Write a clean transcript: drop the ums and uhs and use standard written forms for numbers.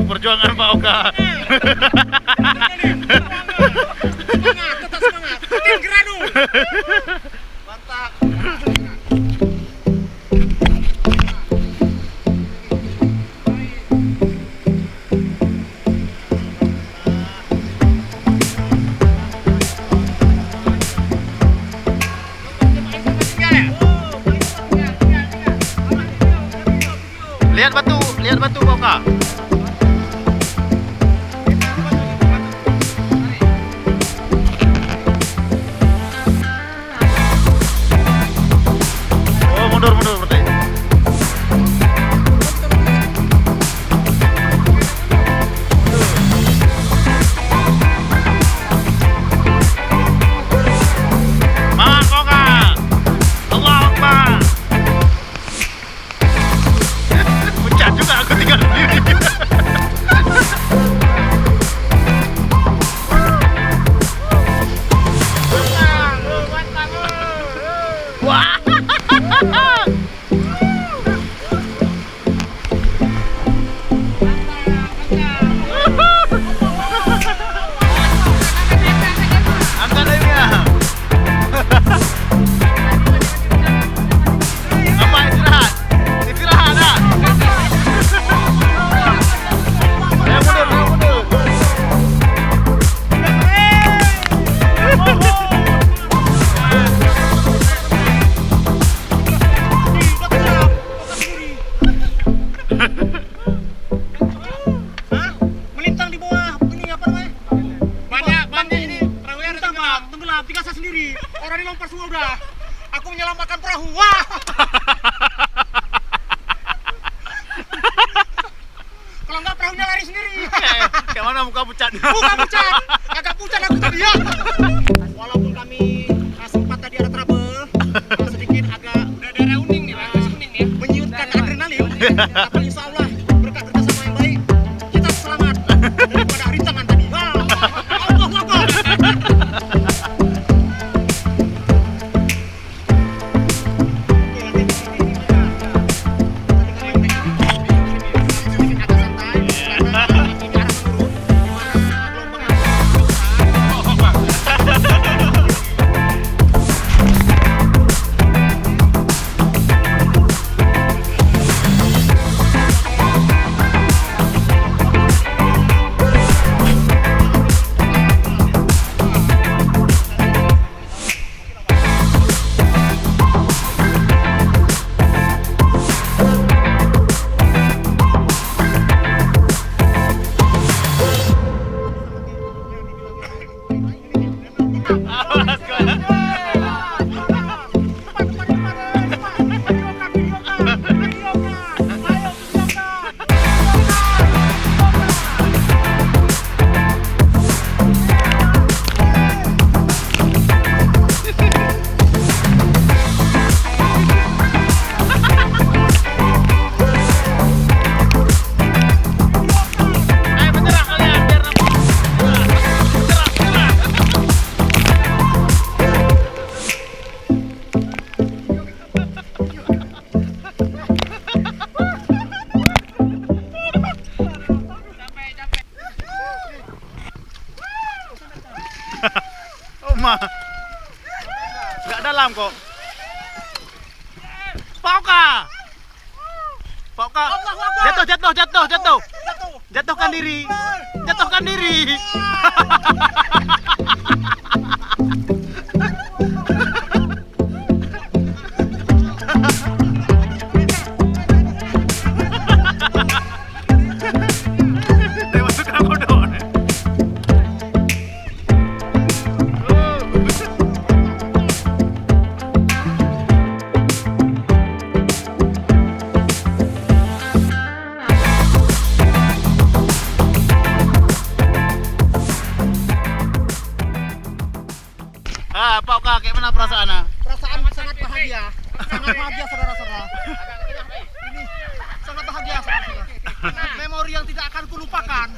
Perjuangan Pak Oka. Semangat, tetap semangat. Tim Granu. Mantap. Lihat batu Pak Oka. Mundur berarti. Semangat Oka. Allahu Akbar. Pecah juga aku tinggal sendiri. Wah. Melintang di bawah ini apa namanya? Banyak ini perahunya tenggelam, tinggal saya sendiri. Orang ini lompat semua udah. Aku menyelamatkan perahu. Wah. Kalau enggak perahunya lari sendiri. Kayak mana muka pucat? Muka pucat. Agak pucat aku tadi ya. Walaupun kami sempat tadi ada trouble, sedikit agak udah ada kuning nih, kuning ya. Menyiutkan adrenalin. Tapi insya Allah berkat kerjasama yang baik kita selamat daripada rintangan tadi. Wah, Allah Akbar. Pak Oka. Pak Oka. Jatuh. Jatuhkan diri. Jatuhkan diri. Dewa suka kodok. Pak Oka, kayak mana perasaannya? Perasaan sangat bahagia. Sangat bahagia saudara-saudara. Ini sangat bahagia saudara-saudara. Memori yang tidak akan kulupakan.